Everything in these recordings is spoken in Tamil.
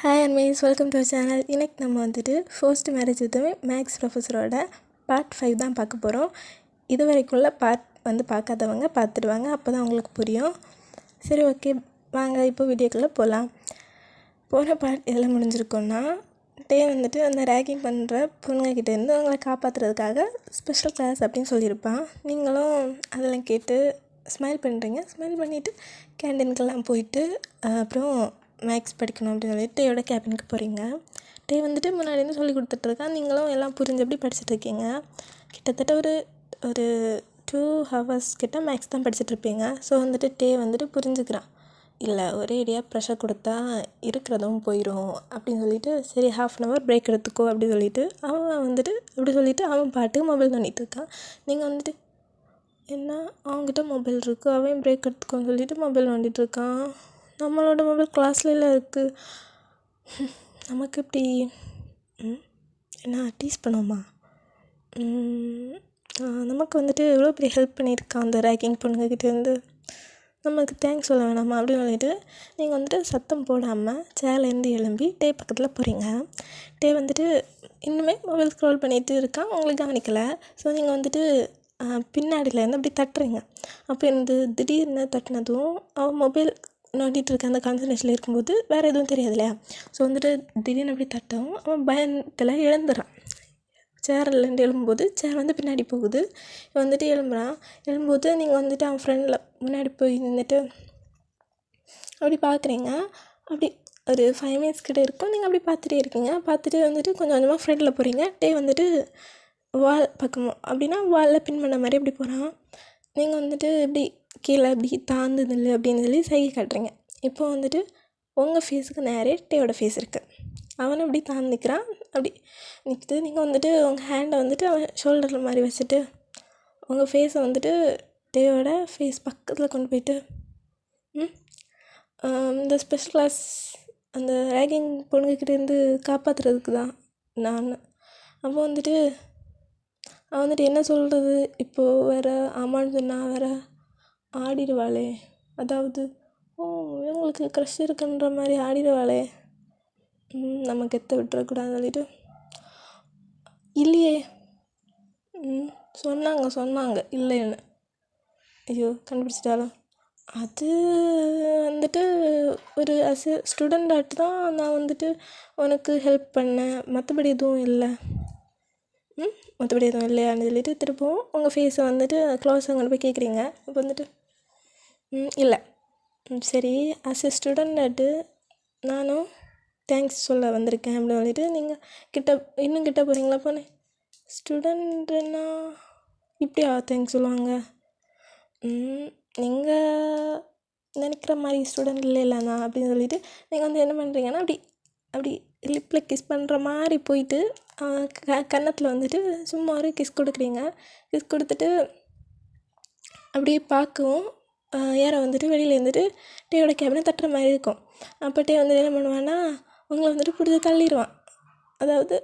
ஹாய் அண்மைஸ், வெல்கம் டு அவர் சேனல். இன்றைக்கி நம்ம வந்துட்டு ஃபர்ஸ்ட் மேரேஜ் வித் மேக்ஸ் ப்ரொஃபஸரோட பார்ட் 5 தான் பார்க்க போகிறோம். இது வரைக்குள்ள பார்ட் பார்க்காதவங்க பார்த்துடுவாங்க, அப்போ தான் அவங்களுக்கு புரியும். சரி, ஓகே, வாங்க இப்போ வீடியோக்குள்ளே போகலாம். போன பார்ட் எதில் முடிஞ்சிருக்கோன்னா, டே வந்துட்டு அந்த ரேக்கிங் பண்ணுற பொண்ணுங்கக்கிட்டேருந்து அவங்கள காப்பாற்றுறதுக்காக ஸ்பெஷல் கிளாஸ் அப்படின்னு சொல்லியிருப்பான். நீங்களும் அதெல்லாம் கேட்டு ஸ்மைல் பண்ணுறீங்க. ஸ்மைல் பண்ணிவிட்டு கேண்டீனுக்கெல்லாம் போயிட்டு அப்புறம் மேக்ஸ் படிக்கணும் அப்படின்னு சொல்லிட்டு டேயோட கேபினுக்கு போகிறீங்க. டே வந்துட்டு முன்னாடிருந்து சொல்லி கொடுத்துட்ருக்கான். நீங்களும் எல்லாம் புரிஞ்சபடி படிச்சுட்ருக்கீங்க. கிட்டத்தட்ட ஒரு 2 hours கிட்ட மேக்ஸ் தான் படிச்சுட்ருப்பீங்க. ஸோ வந்துட்டு டே வந்துட்டு புரிஞ்சுக்கிறான். இல்லை, ஒரே ஐடியா ப்ரெஷர் கொடுத்தா இருக்கிறதும் போயிடும் அப்படின்னு சொல்லிட்டு, சரி 1/2 hour பிரேக் எடுத்துக்கோ அப்படின்னு சொல்லிட்டு அவன் வந்துட்டு அப்படி சொல்லிவிட்டு அவன் பாட்டுக்கு மொபைல் பண்ணிகிட்டு இருக்கான். நீங்கள் வந்துட்டு என்ன, அவங்ககிட்ட மொபைல் இருக்குது, அவன் பிரேக் எடுத்துக்கோன்னு சொல்லிட்டு மொபைல் நோண்டிகிட்ருக்கான். நம்மளோட மொபைல் கிளாஸ்லாம் இருக்குது, நமக்கு எப்படி என்ன டீஸ் பண்ணுவோமா? நமக்கு வந்துட்டு எவ்வளோ பெரிய ஹெல்ப் பண்ணியிருக்கான் அந்த ரேக்கிங் பொண்ணுங்கக்கிட்டேருந்து, நமக்கு தேங்க்ஸ் சொல்ல வேணாமா அப்படின்னு சொல்லிட்டு நீங்கள் வந்துட்டு சத்தம் போடாமல் சேர்லேருந்து எழும்பி டே பக்கத்தில் போகிறீங்க. டே வந்துட்டு இன்னுமே மொபைல் ஸ்க்ரோல் பண்ணிகிட்டு இருக்கான், உங்களுக்கு கவனிக்கலை. ஸோ நீங்கள் வந்துட்டு பின்னாடியிலேருந்து அப்படி தட்டுறீங்க. அப்போ இந்த திடீர்னு தட்டினதும் அவன் மொபைல் நோண்டிகிட்டு இருக்க அந்த கான்சன்ட்ரேஷனில் இருக்கும்போது வேறு எதுவும் தெரியாது இல்லையா? ஸோ வந்துட்டு திடீர்னு அப்படி தட்டவும் அவன் பயத்தில் எழுந்துடுறான். சேரிலேருந்து எழும்பும்போது சேர் வந்து பின்னாடி போகுது. வந்துட்டு எழும்பும்போது நீங்கள் வந்துட்டு அவன் ஃப்ரெண்டில் முன்னாடி போய் நின்றுட்டு அப்படி பார்க்குறீங்க. அப்படி ஒரு 5 minutes கிட்ட இருக்கும். நீங்கள் அப்படி பார்த்துட்டே இருக்கீங்க. பார்த்துட்டு வந்துட்டு கொஞ்சம் கொஞ்சமாக ஃப்ரெண்டில் போகிறீங்க. டே வந்துட்டு வால் பக்கமாக அப்படின்னா வாலில் பின் பண்ண மாதிரி அப்படி போகிறான். நீங்கள் வந்துட்டு இப்படி கீழே அப்படி தாழ்ந்து இல்லை அப்படின்னு சொல்லி சைகை காட்டுறீங்க. இப்போ வந்துட்டு உங்கள் ஃபேஸுக்கு நேரே டேயோட ஃபேஸ் இருக்குது. அவனும் அப்படி தாழ்ந்து நிற்கிறான். அப்படி நிற்கிது. நீங்கள் வந்துட்டு உங்கள் ஹேண்டை வந்துட்டு அவன் ஷோல்டரில் மாதிரி வச்சுட்டு உங்கள் ஃபேஸை வந்துட்டு டேயோட ஃபேஸ் பக்கத்தில் கொண்டு போயிட்டு இந்த ஸ்பெஷல் கிளாஸ் அந்த ரேகிங் பொண்ணுக்கிட்டேருந்து காப்பாற்றுறதுக்கு தான் நான். அப்போ வந்துட்டு அவன் வந்துட்டு என்ன சொல்கிறது, இப்போது வேறு ஆமான்னு சொன்னால் வேறு ஆடிடுவாளே, அதாவது இவங்களுக்கு க்ரஷ் இருக்குன்ற மாதிரி ஆடிடுவாளே, நம்ம கெத்த விட்டுறக்கூடாதுன்னு சொல்லிட்டு, இல்லையே சொன்னாங்க இல்லைன்னு. ஐயோ, கண்டுபிடிச்சிட்டாலும் அது வந்துட்டு ஒரு ஸ்டூடெண்ட் ஆட்டு தான் நான் வந்துட்டு உனக்கு ஹெல்ப் பண்ணேன், மற்றபடி எதுவும் இல்லையான்னு சொல்லிட்டு திருப்பவும் உங்கள் ஃபேஸை வந்துட்டு க்ளோஸாக கொண்டு போய் கேட்குறீங்க. இப்போ வந்துட்டு இல்லை, சரி ஸ்டூடெண்ட் நானும் தேங்க்ஸ் சொல்ல வந்திருக்கேன் அப்படின்னு சொல்லிட்டு நீங்கள் இன்னும் கிட்ட போகிறீங்களா? போனேன் ஸ்டூடெண்ட்டுன்னா இப்படியா தேங்க்ஸ் சொல்லுவாங்க? நீங்கள் நினைக்கிற மாதிரி ஸ்டூடெண்ட் இல்லைண்ணா அப்படின்னு சொல்லிட்டு நீங்கள் வந்து என்ன பண்ணுறீங்கன்னா அப்படி லிப்பில் கிஸ் பண்ணுற மாதிரி போயிட்டு கன்னத்தில் வந்துட்டு சும்மா ஒரு கிஸ் கொடுக்குறீங்க. கிஸ் கொடுத்துட்டு அப்படியே பார்க்கவும் யாரை வந்துட்டு வெளியில் இருந்துட்டு டேயோட கேபினை தட்டுற மாதிரி இருக்கும். அப்போ டே வந்துட்டு என்ன பண்ணுவான்னா உங்களை வந்துட்டு பிடிச்சி தள்ளிடுவான். அதாவது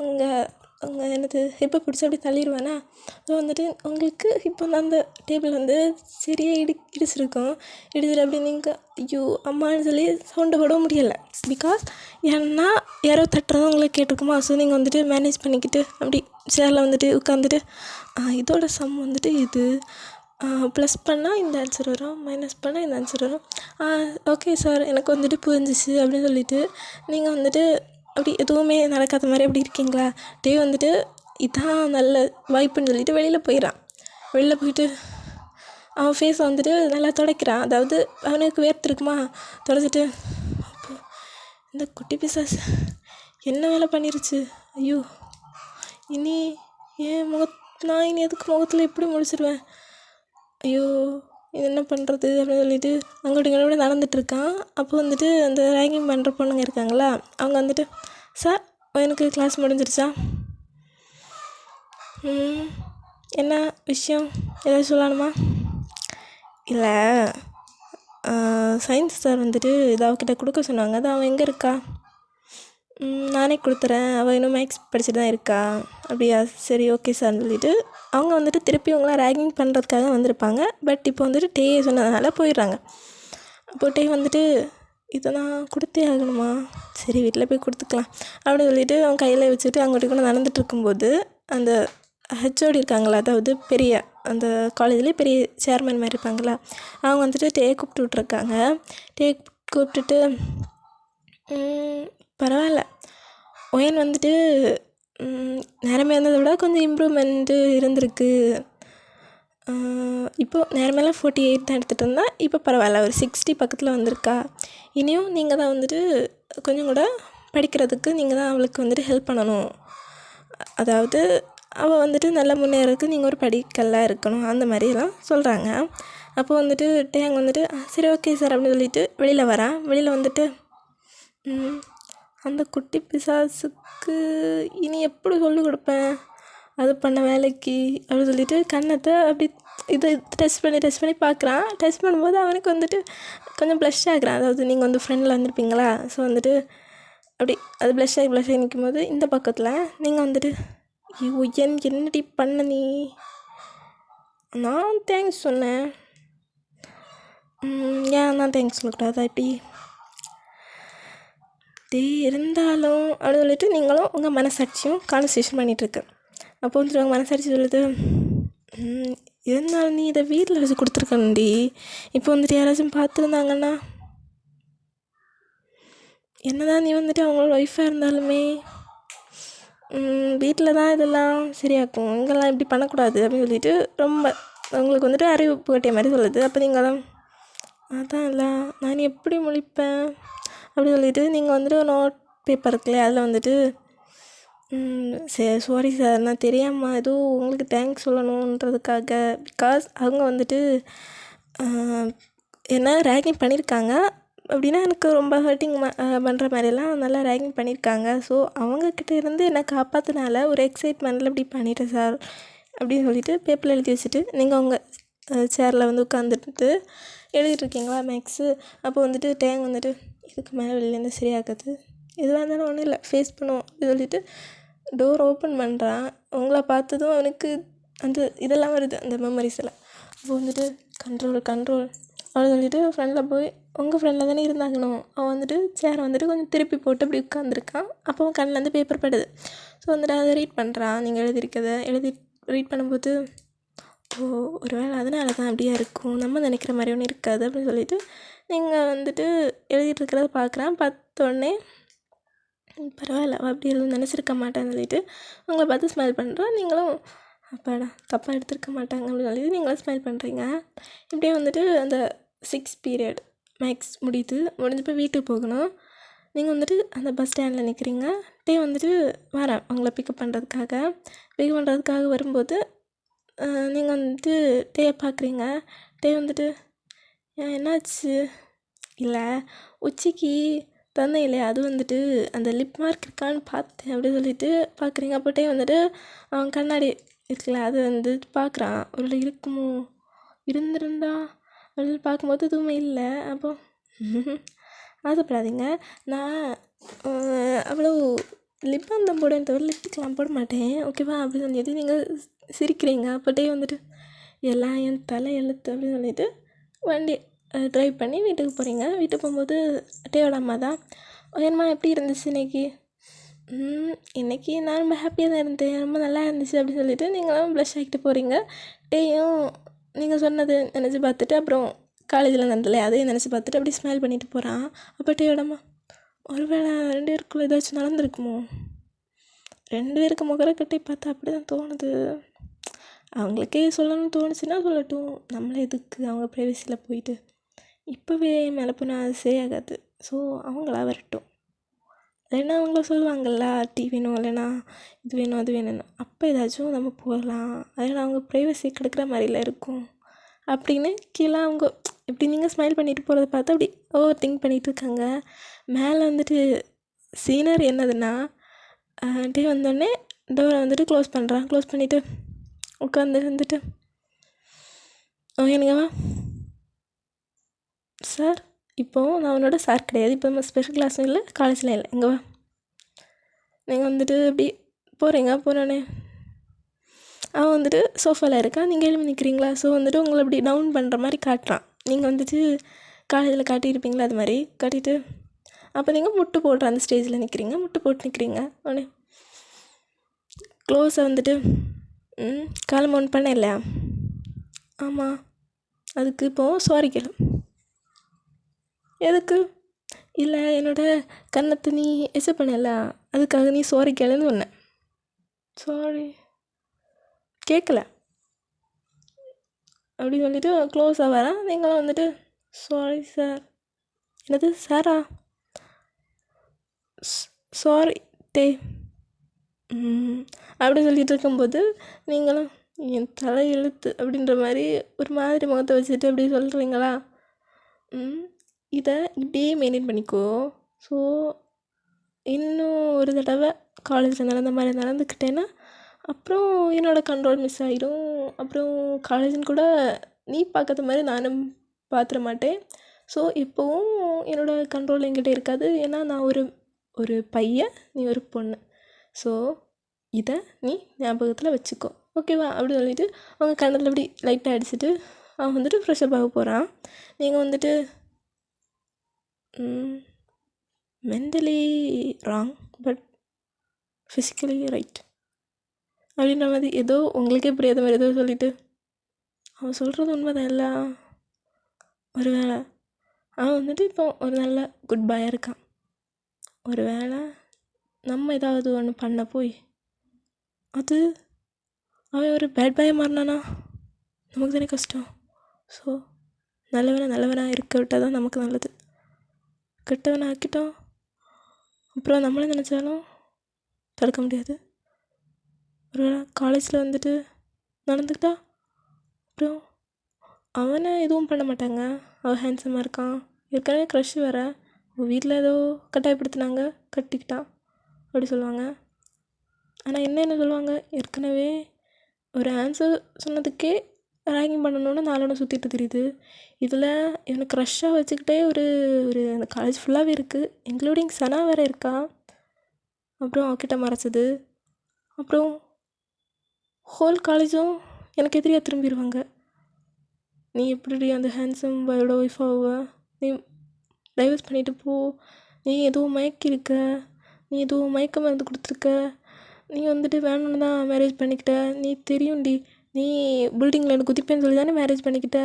உங்கள் என்னது ஹிப்பை பிடிச்சி அப்படி தள்ளிடுவானா. ஸோ வந்துட்டு உங்களுக்கு இப்போ அந்த டேபிள் வந்து சரியாக இடிச்சிருக்கும். இடிச்சிட்டு அப்படி நீங்கள் ஐயோ அம்மான்னு சொல்லி சவுண்டை போட முடியலை. பிகாஸ் ஏன்னா யாரோ தட்டுறதும் உங்களுக்கு கேட்டிருக்குமா. ஸோ நீங்கள் வந்துட்டு மேனேஜ் பண்ணிக்கிட்டு அப்படி சேரில் வந்துட்டு உட்காந்துட்டு இதோட சம் வந்துட்டு இது ப்ளஸ் பண்ணால் இந்த ஆன்சர் வரும், மைனஸ் பண்ணால் இந்த ஆன்சர் வரும், ஓகே சார் எனக்கு வந்துட்டு புரிஞ்சிச்சு அப்படின்னு சொல்லிட்டு நீங்கள் வந்துட்டு அப்படி எதுவுமே நடக்காத மாதிரி அப்படி இருக்கீங்களா? டே வந்துட்டு இதான் நல்ல வாய்ப்புன்னு சொல்லிட்டு வெளியில் போயிடறான். வெளியில் போயிட்டு அவன் ஃபேஸை வந்துட்டு நல்லா துடைக்கிறான். அதாவது அவனுக்கு வேர்த்துருக்குமா, துடைச்சிட்டு அப்போ இந்த குட்டி பிசாஸ் என்ன வேலை பண்ணிருச்சு, ஐயோ இனி நான் இனி எதுக்கு முகத்தில் எப்படி முடிச்சிடுவேன், ஐயோ இது என்ன பண்ணுறது அப்படின்னு சொல்லிட்டு அங்கோட்டு நடந்துகிட்ருக்கான். அப்போ வந்துட்டு அந்த ரேங்கிங் பண்ணுற பொண்ணுங்க இருக்காங்களா, அவங்க வந்துட்டு சார் எனக்கு கிளாஸ் முடிஞ்சிருச்சா, என்ன விஷயம் ஏதாவது சொல்லணுமா? இல்லை, சயின்ஸ் சார் வந்துட்டு இதை அவகிட்ட கொடுக்க சொன்னாங்க, அது அவன் எங்கே இருக்கா, நானே கொடுத்துறேன், அவள் இன்னும் மேக்ஸ் படிச்சுட்டு தான் இருக்கா. அப்படியா, சரி ஓகே சார்னு சொல்லிட்டு அவங்க வந்துட்டு திருப்பி அவங்கள ரேகிங் பண்ணுறதுக்காக வந்திருப்பாங்க. பட் இப்போ வந்துட்டு டே சொன்னதுனால போயிடுறாங்க. அப்போ டே வந்துட்டு இதை நான் கொடுத்தே ஆகணுமா, சரி வீட்டில் போய் கொடுத்துக்கலாம் அப்படின்னு சொல்லிட்டு அவன் கையில் வச்சுட்டு அங்கிட்டு கூட நடந்துட்டு இருக்கும்போது அந்த ஹெச்ஓடி இருக்காங்களா, அதாவது பெரிய அந்த காலேஜ்லேயே பெரிய சேர்மன் மாதிரி இருப்பாங்களா, அவங்க வந்துட்டு டேயை கூப்பிட்டு விட்ருக்காங்க. டேயை கூப்பிட்டுட்டு பரவாயில்ல ஒயன் வந்துட்டு நேரமே இருந்ததை விட கொஞ்சம் இம்ப்ரூவ்மெண்ட்டு இருந்திருக்கு. இப்போது நேரமெல்லாம் 48 தான் எடுத்துகிட்டு இருந்தால் இப்போ பரவாயில்ல ஒரு 60 பக்கத்தில் வந்திருக்கா. இனியும் நீங்கள் தான் வந்துட்டு கொஞ்சம் கூட படிக்கிறதுக்கு நீங்கள் தான் அவளுக்கு வந்துட்டு ஹெல்ப் பண்ணணும். அதாவது அவள் வந்துட்டு நல்லா முன்னேறதுக்கு நீங்கள் ஒரு படிக்கல்லாக இருக்கணும் அந்த மாதிரிலாம் சொல்கிறாங்க. அப்போ வந்துட்டு டேங் வந்துட்டு சரி ஓகே சார் அப்படின்னு சொல்லிட்டு வெளியில் வரான். வெளியில் வந்துட்டு அந்த குட்டி பிசாசுக்கு இனி எப்படி சொல்லிக் கொடுப்பேன் அது பண்ண வேலைக்கு அப்படின்னு சொல்லிட்டு கன்னத்தை அப்படி இதை டெஸ்ட் பண்ணி பார்க்குறான். டெஸ்ட் பண்ணும்போது அவனுக்கு வந்துட்டு கொஞ்சம் ப்ளஷ் ஆகுறான். அதாவது நீங்கள் வந்து ஃப்ரெண்டில் வந்திருப்பீங்களா, ஸோ வந்துட்டு அப்படி அது ப்ளஷ் ஆகி நிற்கும் போது இந்த பக்கத்தில் நீங்கள் வந்துட்டு என்னடி பண்ண நீ, நான் தேங்க்ஸ் சொன்னேன், ஏன் நான் தேங்க்ஸ் சொல்லக்கூடாதா இப்படி இருந்தாலும் அப்படின்னு சொல்லிட்டு நீங்களும் உங்கள் மனசாட்சியும் கான்வர்சேஷன் பண்ணிகிட்ருக்கு. அப்போ வந்துட்டு உங்கள் மனசாட்சி சொல்லுது, இருந்தாலும் நீ இதை வீட்டில் வச்சு கொடுத்துருக்கணுண்டி, இப்போ வந்துட்டு யாராச்சும் பார்த்துருந்தாங்கன்னா என்னதான் நீ வந்துட்டு அவங்களோட ஒய்ஃபாக இருந்தாலுமே வீட்டில் தான் இதெல்லாம் சரியாக்கும், இங்கெல்லாம் இப்படி பண்ணக்கூடாது அப்படின்னு சொல்லிட்டு ரொம்ப உங்களுக்கு வந்துட்டு அறிவு புகட்டிய மாதிரி சொல்லுது. அப்போ நீங்கள் அதான் இல்லை நான் எப்படி முழிப்பேன் அப்படின்னு சொல்லிட்டு நீங்கள் வந்துட்டு நோட் பேப்பர் இருக்குல்லையே அதில் வந்துட்டு சரி சாரி சார் நான் தெரியாமல் எதுவும் உங்களுக்கு தேங்க்ஸ் சொல்லணுன்றதுக்காக, பிகாஸ் அவங்க வந்துட்டு என்ன ரேகிங் பண்ணியிருக்காங்க அப்படின்னா எனக்கு ரொம்ப ஹர்ட்டிங் பண்ணுற மாதிரிலாம் நல்லா ரேகிங் பண்ணியிருக்காங்க. ஸோ அவங்கக்கிட்ட இருந்து என்னை காப்பாற்றினால ஒரு எக்ஸைட்மெண்ட்டில் இப்படி பண்ணிட்டேன் சார் அப்படின்னு சொல்லிட்டு பேப்பரில் எழுதி வச்சுட்டு நீங்கள் உங்கள் சேரில் வந்து உட்காந்துட்டு எழுதிட்டுருக்கீங்களா மேக்ஸு. அப்போ வந்துட்டு டேங் வந்துட்டு இதுக்கு மேலே வெளிலேருந்து சரியாகுது, எதுவாக இருந்தாலும் ஒன்றும் இல்லை ஃபேஸ் பண்ணுவோம் அப்படின்னு சொல்லிட்டு டோர் ஓப்பன் பண்ணுறான். உங்களை பார்த்ததும் அவனுக்கு அந்த இதெல்லாம் வருது, அந்த மெமரிஸ் எல்லாம். அப்போ வந்துட்டு கண்ட்ரோல் அப்படின்னு சொல்லிட்டு ஃப்ரெண்டில் போய் உங்கள் ஃப்ரெண்டில் தானே இருந்தாங்கணும், அவன் வந்துட்டு சேரை வந்துட்டு கொஞ்சம் திருப்பி போட்டு அப்படி உட்காந்துருக்கான். அப்போ அவன் கண்ணிலேருந்து பேப்பர் படுது. ஸோ வந்துட்டு அதை ரீட் பண்ணுறான். நீங்கள் எழுதி ரீட் பண்ணும்போது ஒரு வேளை அதனால தான் அப்படியே இருக்கும், நம்ம நினைக்கிற மாதிரி ஒன்றும் இருக்காது அப்படின்னு சொல்லிட்டு நீங்கள் வந்துட்டு எழுதிட்டு இருக்கிறத பார்த்தோன்னே பரவாயில்ல அவள் அப்படி எதுவும் நினச்சிருக்க மாட்டேன்னு சொல்லிட்டு உங்களை பார்த்து ஸ்மைல் பண்ணுறான். நீங்களும் அப்பாடா தப்பாக எடுத்துருக்க மாட்டாங்க அப்படின்னு சொல்லிட்டு நீங்களும் ஸ்மைல் பண்ணுறீங்க. இப்படியே வந்துட்டு அந்த 6 பீரியட் மேக்ஸ் முடிஞ்சப்போ வீட்டுக்கு போகணும். நீங்கள் வந்துட்டு அந்த பஸ் ஸ்டாண்டில் நிற்கிறீங்க. டே வந்துட்டு வரேன் உங்களை பிக்கப் பண்ணுறதுக்காக வரும்போது நீங்கள் வந்துட்டு டேயை பார்க்குறீங்க. டே வந்துட்டு என்னாச்சு, இல்லை உச்சிக்கு தந்தேன் இல்லையா அது வந்துட்டு அந்த லிப் மார்க் இருக்கான்னு பார்த்தேன் அப்படின்னு சொல்லிட்டு பார்க்குறீங்க. அப்போ டே வந்துட்டு அவன் கண்ணாடி இருக்குல்ல அது வந்து பார்க்குறான், ஒரு இருக்குமோ இருந்திருந்தா அப்படின்னு பார்க்கும்போது எதுவுமே இல்லை. அப்போ ஆசைப்படாதீங்க, நான் அவ்வளோ லிப் பாம் தான் போடுவேன் தவிர லிப்ஸ்டிக்லாம் போட மாட்டேன் ஓகேவா அப்படின்னு சொல்லிட்டு நீங்கள் சிரிக்கிறீங்க. அப்போ டே வந்துட்டு எல்லாம் என் தலை எழுத்து அப்படின்னு சொல்லிட்டு வண்டி ட்ரைவ் பண்ணி வீட்டுக்கு போகிறீங்க. வீட்டுக்கு போகும்போது டேயோட அம்மா தான், என்னம்மா எப்படி இருந்துச்சு இன்றைக்கி நான் ரொம்ப ஹாப்பியாக தான் இருந்தேன், ரொம்ப நல்லா இருந்துச்சு அப்படின்னு சொல்லிட்டு நீங்களும் ப்ளஷ் ஆகிட்டு போகிறீங்க. டேயும் நீங்கள் சொன்னது நினச்சி பார்த்துட்டு அப்புறம் காலேஜில் நடந்தல அதையும் நினச்சி பார்த்துட்டு அப்படி ஸ்மைல் பண்ணிட்டு போகிறான். அப்போ டேயோட அம்மா ஒருவேளை 2 பேருக்குள்ளே ஏதாச்சும் நடந்திருக்குமோ, 2 பேருக்கு முகரக்கட்டை பார்த்தா அப்படி தான் தோணுது, அவங்களுக்கே சொல்லணும்னு தோணுச்சுன்னா சொல்லட்டும், நம்மளே எதுக்கு அவங்க ப்ரைவசியில் போயிட்டு இப்போவே மேலே போனால் அது சரியாகாது. ஸோ அவங்களா வரட்டும், இல்லைன்னா அவங்கள சொல்லுவாங்கள்ல டீ வேணும் இல்லைன்னா இது வேணும் அது வேணும்னு, அப்போ ஏதாச்சும் நம்ம போகலாம், அதனால் அவங்க ப்ரைவசி கெடுக்கிற மாதிரிலாம் இருக்கும் அப்படின்னு கீழே அவங்க இப்படி நீங்கள் ஸ்மைல் பண்ணிட்டு போகிறத பார்த்து அப்படி ஓவர் திங்க் பண்ணிகிட்டு இருக்காங்க. மேலே வந்துட்டு சீனர் என்னதுன்னா டே வந்தோடனே டோரை வந்துட்டு க்ளோஸ் பண்ணிவிட்டு உட்காந்துருந்துட்டு எனக்குவா சார் இப்போது நான் உன்னோட சார் கிடையாது, இப்போ நம்ம ஸ்பெஷல் கிளாஸும் இல்லை காலேஜில் இல்லை, எங்கேவா நீங்கள் வந்துட்டு இப்படி போனோடனே அவன் வந்துட்டு சோஃபாவில் இருக்கான், நீங்கள் எழுப்பி நிற்கிறீங்களா. ஸோ வந்துட்டு உங்களை இப்படி டவுன் பண்ணுற மாதிரி காட்டுறான். நீங்கள் வந்துட்டு காலேஜில் காட்டியிருப்பீங்களா அது மாதிரி காட்டிட்டு அப்போ நீங்கள் முட்டு போடுற அந்த ஸ்டேஜில் நிற்கிறீங்க, முட்டு போட்டு நிற்கிறீங்க. உடனே க்ளோஸை வந்துட்டு காலை மவுண்ட் பண்ண இல்லையா? ஆமாம். அதுக்கு இப்போது சாரி கேளு. எதுக்கு? இல்லை, என்னோடய கன்னத்தை நீ எச்ச பண்ணல, அதுக்காக நீ சாரி கேளுன்னு சொன்னேன். சாரி கேட்கல அப்படின்னு சொல்லிட்டு க்ளோஸாக வரேன். நீங்களும் வந்துட்டு சாரி சார். என்னது சாரா? சாரி டே அப்படி சொல்லிட்டு இருக்கும்போது நீங்களும் என் தலை எழுத்து அப்படின்ற மாதிரி ஒரு மாதிரி முகத்தை வச்சுட்டு அப்படி சொல்கிறீங்களா? இதை இப்படியே மெயின்டைன் பண்ணிக்கோ. ஸோ இன்னும் ஒரு தடவை காலேஜில் நடந்த மாதிரி நடந்துக்கிட்டேன்னா அப்புறம் என்னோடய கண்ட்ரோல் மிஸ் ஆகிடும். அப்புறம் காலேஜின்னு கூட நீ பார்க்காத மாதிரி நானும் பார்த்துட மாட்டேன். ஸோ இப்போவும் என்னோடய கண்ட்ரோல் என்கிட்ட இருக்காது. ஏன்னா நான் ஒரு பையன், நீ ஒரு பொண்ணு. ஸோ இதை நீ ஞாபகத்தில் வச்சுக்கோ, ஓகேவா? அப்படி சொல்லிவிட்டு அவங்க கண்ணத்தில் அப்படி லைட்டாக அடிச்சுட்டு அவன் வந்துட்டு ஃப்ரெஷ்அப் ஆக போகிறான். நீங்கள் வந்துட்டு mentally wrong but physically right அப்படின்ற மாதிரி ஏதோ உங்களுக்கே புரியாத மாதிரி ஏதோ சொல்லிவிட்டு அவன் சொல்கிறது உண்மைதான் இல்லை. ஒரு வேளை அவன் வந்துட்டு இப்போ ஒரு நல்ல குட் பாயாக இருக்கான். ஒரு வேளை நம்ம ஏதாவது ஒன்று பண்ண போய் அது அவன் ஒரு பேட் பாயாக மாறினானா நமக்கு தானே கஷ்டம். ஸோ நல்லவனாக இருக்க விட்டால் தான் நமக்கு நல்லது. கெட்டவனை ஆக்கிட்டோம் அப்புறம் நம்மளே நினச்சாலும் தடுக்க முடியாது. ஒரு வேளை காலேஜில் வந்துட்டு நடந்துக்கிட்டா அப்புறம் அவனை எதுவும் பண்ண மாட்டாங்க. அவன் ஹேண்ட்ஸமாக இருக்கான், ஏற்கனவே க்ரஷ் வேறு, உங்கள் வீட்டில் ஏதோ கட்டாயப்படுத்தினாங்க, கட்டிக்கிட்டான் அப்படி சொல்லுவாங்க. ஆனால் என்ன சொல்லுவாங்க, ஏற்கனவே ஒரு ஆன்சர் சொன்னதுக்கே ரேகிங் பண்ணணுன்னு நாலு சுற்றிட்டு தெரியுது. இதில் எனக்கு க்ரஷ்ஷாக வச்சுக்கிட்டே ஒரு அந்த காலேஜ் ஃபுல்லாகவே இருக்குது, இன்க்ளூடிங் சனா வேறு இருக்கா. அப்புறம் அவகிட்ட மறைச்சது, அப்புறம் ஹோல் காலேஜும் எனக்கு எதிரியாக திரும்பிடுவாங்க. நீ எப்படி அந்த ஹேண்ட்ஸம் பாயோட ஒய்ஃப் ஆகுவ, நீ டைவர்ஸ் பண்ணிவிட்டு போ, நீ எதுவும் மயக்கியிருக்க, நீ எதுவும் மயக்க மருந்து கொடுத்துருக்க, நீ வந்துட்டு வேணும்னு தான் மேரேஜ் பண்ணிக்கிட்ட, நீ தெரியும்டி, நீ பில்டிங்கில் எனக்கு குதிப்பேன்னு சொல்லி தானே மேரேஜ் பண்ணிக்கிட்ட,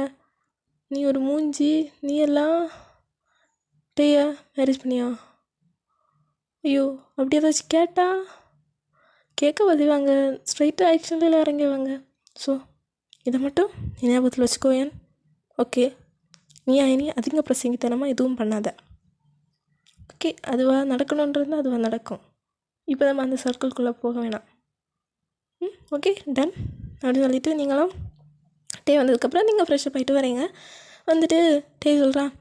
நீ ஒரு மூஞ்சி, நீ எல்லாம் டேயா மேரேஜ் பண்ணியா? ஐயோ, அப்படி ஏதாச்சும் கேட்டால் கேட்க பதிவாங்க, ஸ்ட்ரைட்டாக ஆக்ஷனில் இறங்குவாங்க. ஸோ இதை மட்டும் நீ ஞாபகத்தில் வச்சுக்கோயேன், ஓகே? நீ அதிக பிரசங்கித்தனமாக எதுவும் பண்ணாத, ஓகே? அதுவாக நடக்கணுன்றது அதுவாக நடக்கும். இப்போ நம்ம அந்த சர்க்கிள்குள்ளே போக வேணாம், ஓகே? டன் அப்படின்னு சொல்லிவிட்டு நீங்களும் டே வந்ததுக்கப்புறம் நீங்கள் ஃப்ரெஷ்அப் ஆகிட்டு வரீங்க. வந்துட்டு டே சொல்கிறான்,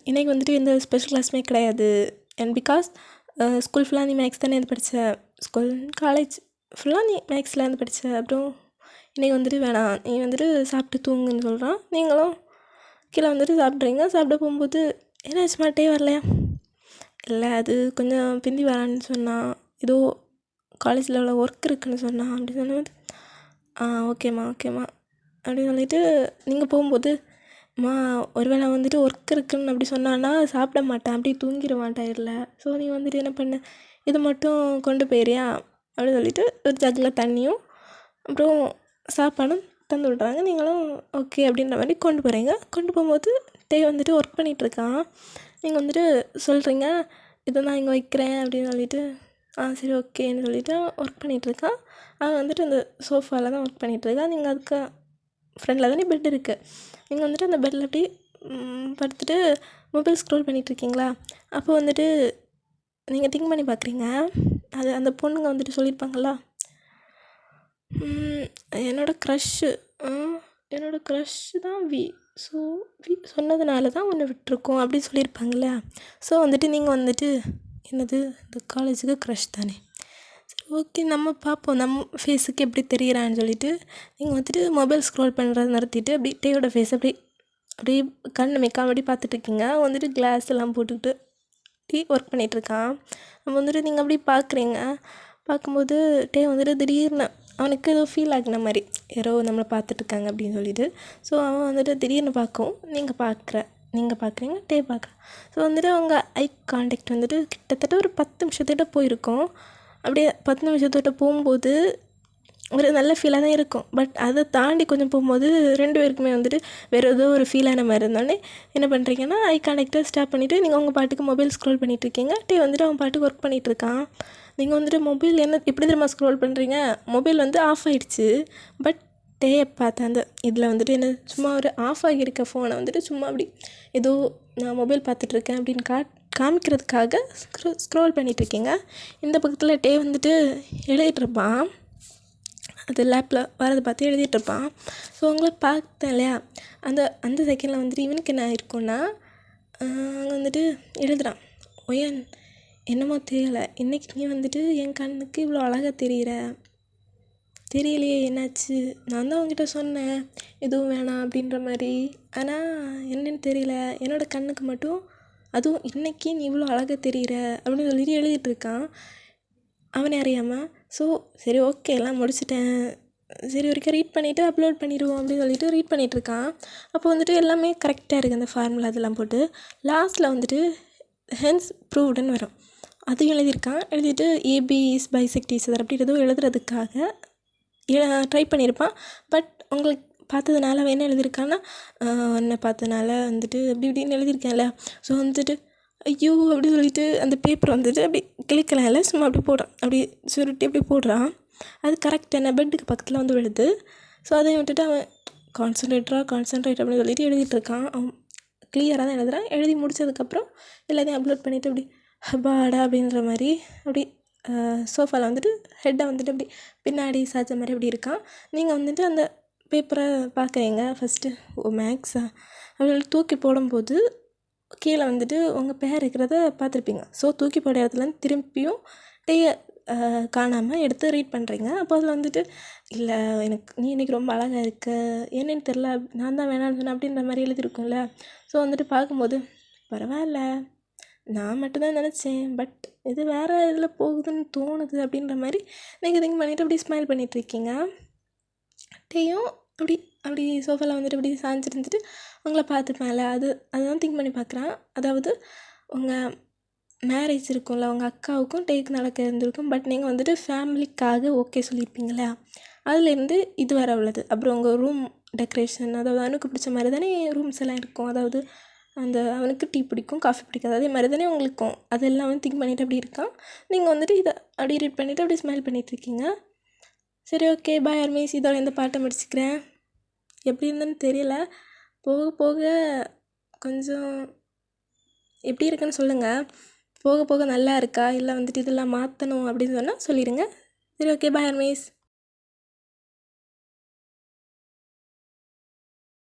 இன்றைக்கி வந்துட்டு எந்த ஸ்பெஷல் கிளாஸுமே கிடையாது. அண்ட் பிகாஸ் ஸ்கூல் ஃபுல்லாக நீ மேக்ஸ் தானே இது படித்த, ஸ்கூல் காலேஜ் ஃபுல்லாக நீ மேக்ஸில் இருந்து படித்த, அப்புறம் இன்றைக்கி வந்துட்டு வேணாம், நீ வந்துட்டு சாப்பிட்டு தூங்குன்னு சொல்கிறான். நீங்களும் கீழே வந்துட்டு சாப்பிட்றீங்க. சாப்பிட போகும்போது என்னாச்சு மாட்டே வரலையா? இல்லை, அது கொஞ்சம் பிந்தி வரான்னு சொன்னான், ஏதோ காலேஜில் உள்ள ஒர்க் இருக்குதுன்னு சொன்னான் அப்படின்னு சொன்னது. ஓகேம்மா அப்படின்னு சொல்லிவிட்டு நீங்கள் போகும்போது, அம்மா ஒருவேளை வந்துட்டு ஒர்க் இருக்குன்னு அப்படி சொன்னான்னா சாப்பிட மாட்டேன், அப்படியே தூங்கிடுவான் டயரில். ஸோ நீ வந்துட்டு என்ன பண்ண, இது மட்டும் கொண்டு போயிறியா அப்படின்னு சொல்லிவிட்டு ஒரு ஜக்கில் தண்ணியும் அப்புறம் சாப்பாடும் தந்து விட்றாங்க. நீங்களும் ஓகே அப்படின்ற மாதிரி கொண்டு போகிறீங்க. கொண்டு போகும்போது டே வந்துட்டு ஒர்க் பண்ணிகிட்ருக்கான். நீங்கள் வந்துட்டு சொல்கிறீங்க, இதை நான் இங்கே வைக்கிறேன் அப்படின்னு சொல்லிவிட்டு, சரி ஓகேன்னு சொல்லிவிட்டு ஒர்க் பண்ணிகிட்ருக்கான். அவன் வந்துட்டு அந்த சோஃபாவில் தான் ஒர்க் பண்ணிகிட்ருக்கான். நீங்கள் அதுக்கு ஃப்ரெண்டில் தானே பெட் இருக்குது. நீங்கள் வந்துட்டு அந்த பெட்டில் அப்படி படுத்துட்டு மொபைல் ஸ்க்ரோல் பண்ணிகிட்ருக்கீங்களா? அப்போ வந்துட்டு நீங்கள் திங்க் பண்ணி பார்க்குறீங்க, அது அந்த பொண்ணுங்க வந்துட்டு சொல்லியிருப்பாங்களா, என்னோடய க்ரஷ்ஷு தான் ஸோ சொன்னதுனால தான் ஒன்று விட்டுருக்கோம் அப்படின்னு சொல்லியிருப்பாங்களே. ஸோ வந்துட்டு நீங்கள் வந்துட்டு என்னது இந்த காலேஜுக்கு க்ரஷ் தானே, சரி ஓகே நம்ம பார்ப்போம் நம்ம ஃபேஸுக்கு எப்படி தெரிகிறான்னு சொல்லிவிட்டு நீங்கள் வந்துட்டு மொபைல் ஸ்க்ரோல் பண்ணுறதை நிறுத்திட்டு அப்படி டேயோட ஃபேஸ் அப்படியே கண் மேய்க்காம அப்படி பார்த்துட்ருக்கீங்க. வந்துட்டு கிளாஸ் எல்லாம் போட்டுக்கிட்டு டீ ஒர்க் பண்ணிகிட்ருக்கான். நம்ம வந்துட்டு நீங்கள் அப்படி பார்க்குறீங்க. பார்க்கும்போது டே வந்துட்டு திடீர்னு அவனுக்கு ஏதோ ஃபீல் ஆகின மாதிரி, யாரோ நம்மளை பார்த்துட்ருக்காங்க அப்படின்னு சொல்லிட்டு. ஸோ அவன் வந்துட்டு திடீர்னு பார்க்கவும் நீங்கள் பார்க்குற நீங்கள் பார்க்குறீங்க, டே பார்க்குறேன். ஸோ வந்துட்டு அவங்க ஐ கான்டாக்ட் வந்துட்டு கிட்டத்தட்ட ஒரு 10 நிமிஷத்திட்ட போயிருக்கோம். அப்படியே 10 நிமிஷத்திட்ட போகும்போது ஒரு நல்ல ஃபீலாக தான் இருக்கும். பட் அதை தாண்டி கொஞ்சம் போகும்போது 2 பேருக்குமே வந்துட்டு வேறு ஏதோ ஒரு ஃபீலான மாதிரி இருந்தோடனே என்ன பண்ணுறீங்கன்னா, ஐ கான்டாக்டை ஸ்டாப் பண்ணிவிட்டு நீங்கள் உங்கள் பாட்டுக்கு மொபைல் ஸ்க்ரோல் பண்ணிகிட்ருக்கீங்க. டே வந்துட்டு அவன் பாட்டுக்கு ஒர்க் பண்ணிகிட்ருக்கான். நீங்கள் வந்துட்டு மொபைல் என்ன எப்படி தெரியுமா ஸ்க்ரோல் பண்ணுறீங்க, மொபைல் வந்து ஆஃப் ஆகிடுச்சு. பட் டேயை பார்த்தேன் அந்த இதில் வந்துட்டு என்ன சும்மா ஒரு ஆஃப் ஆகியிருக்க ஃபோனை வந்துட்டு சும்மா அப்படி ஏதோ நான் மொபைல் பார்த்துட்ருக்கேன் அப்படின்னு காமிக்கிறதுக்காக ஸ்க்ரோல் பண்ணிகிட்ருக்கீங்க. இந்த பக்கத்தில் டே வந்துட்டு எழுதிட்டுருப்பான், அது லேப்பில் வரதை பார்த்து எழுதிட்டுருப்பான். ஸோ உங்களை பார்த்தேன் இல்லையா, அந்த செகண்டில் வந்துட்டு இவனுக்கு என்ன இருக்குன்னா, அங்கே வந்துட்டு எழுதுகிறான், ஒயன் என்னமோ தெரியலை, இன்றைக்கி நீ வந்துட்டு என் கண்ணுக்கு இவ்வளோ அழகாக தெரியலையே என்னாச்சு, நான் தான் அவங்ககிட்ட சொன்னேன் எதுவும் வேணாம் அப்படின்ற மாதிரி, ஆனால் என்னன்னு தெரியல, என்னோடய கண்ணுக்கு மட்டும் அதுவும் இன்றைக்கி நீ இவ்வளோ அழகாக தெரிகிற அப்படின்னு சொல்லிட்டு எழுதிட்டுருக்கான் அவனே அறியாமல். ஸோ சரி ஓகே எல்லாம் முடிச்சிட்டேன், சரி வரைக்கும் ரீட் பண்ணிவிட்டு அப்லோட் பண்ணிடுவோம் அப்படின்னு சொல்லிட்டு ரீட் பண்ணிகிட்ருக்கான். அப்போ வந்துட்டு எல்லாமே கரெக்டாக இருக்குது, அந்த ஃபார்முலா அதெல்லாம் போட்டு லாஸ்ட்டில் வந்துட்டு ஹென்ஸ் ப்ரூவ்டுன்னு வரும், அதையும் எழுதியிருக்கான். எழுதிட்டு AB is bisect each other அப்படி ஏதோ எழுதுறதுக்காக ட்ரை பண்ணியிருப்பான். பட் உங்களுக்கு பார்த்ததுனால அவன் என்ன எழுதியிருக்கான்னா, என்னை பார்த்ததுனால வந்துட்டு அப்படி இப்படின்னு எழுதியிருக்கேன்ல. ஸோ வந்துட்டு ஐயோ அப்படி சொல்லிட்டு அந்த பேப்பர் வந்துட்டு அப்படி கிளிக்கலாம்ல, சும்மா அப்படி போடுறான், அப்படி சுருட்டி அப்படி போடுறான். அது கரெக்ட் என்ன பெட்டுக்கு பக்கத்தில் வந்து விழுது. ஸோ அதையும் விட்டுட்டு அவன் கான்சன்ட்ரேட் அப்படின்னு சொல்லிட்டு எழுதிட்டுருக்கான். அவன் கிளியராக தான் எழுதுகிறான். எழுதி முடித்ததுக்கப்புறம் எல்லாத்தையும் அப்லோட் பண்ணிவிட்டு அப்படி ஹபாடா அப்படின்ற மாதிரி அப்படி சோஃபாவில் வந்துட்டு ஹெட்டை வந்துட்டு அப்படி பின்னாடி சாய்ச்ச மாதிரி அப்படி இருக்கான். நீங்கள் வந்துட்டு அந்த பேப்பரை பார்க்குறீங்க ஃபஸ்ட்டு, ஓ மேக்ஸா அப்படி தூக்கி போடும்போது கீழே வந்துட்டு உங்கள் பேர் இருக்கிறத பார்த்துருப்பீங்க. ஸோ தூக்கி போட இடத்துலேருந்து திரும்பியும் டேயை காணாமல் எடுத்து ரீட் பண்ணுறீங்க. அப்போ அதில் வந்துட்டு இல்லை நீ இன்றைக்கி ரொம்ப அழகாக இருக்க, என்னன்னு தெரில, நான் தான் வேணான்னு சொன்னேன் அப்படின்ற மாதிரி எழுதியிருக்கும்ல. ஸோ வந்துட்டு பார்க்கும்போது பரவாயில்ல, நான் மட்டும்தான் நினச்சேன், பட் இது வேறு இதில் போகுதுன்னு தோணுது அப்படின்ற மாதிரி நீங்கள் திங்க் பண்ணிவிட்டு அப்படி ஸ்மைல் பண்ணிகிட்ருக்கீங்க. டேயும் அப்படி சோஃபாவில் வந்துட்டு அப்படி சாஞ்சிருந்துட்டு உங்களை பார்த்துப்பேன்ல, அதுதான் திங்க் பண்ணி பார்க்குறான். அதாவது உங்கள் மேரேஜ் இருக்கும்ல, உங்கள் அக்காவுக்கும் டேக்கு நடக்க இருந்திருக்கும். பட் நீங்கள் வந்துட்டு ஃபேமிலிக்காக ஓகே சொல்லியிருப்பீங்களா, அதுலேருந்து இது வர உள்ளது. அப்புறம் உங்கள் ரூம் டெக்கரேஷன், அதாவது அவனுக்கு பிடிச்ச மாதிரி தானே ரூம்ஸ் எல்லாம் இருக்கும். அதாவது அவனுக்கு டீ பிடிக்கும், காஃபி பிடிக்காது, அதே மாதிரி தானே உங்களுக்கும். அதெல்லாம் வந்து திங்க் பண்ணிவிட்டு அப்படி இருக்கான். நீங்கள் வந்துட்டு இதை அப்படி ரீட் பண்ணிவிட்டு அப்படி ஸ்மைல் பண்ணிகிட்ருக்கீங்க. சரி ஓகே பாய் அர்மேஷ், இதோட இந்த பாட்டை முடிச்சுக்கிறேன். எப்படி இருந்ததுன்னு தெரியல, போக போக கொஞ்சம் எப்படி இருக்குன்னு சொல்லுங்கள். போக போக நல்லா இருக்கா, இல்லை வந்துட்டு இதெல்லாம் மாற்றணும் அப்படின்னு சொன்னால் சொல்லிடுங்க. சரி ஓகே பாய் அர்மேஷ்.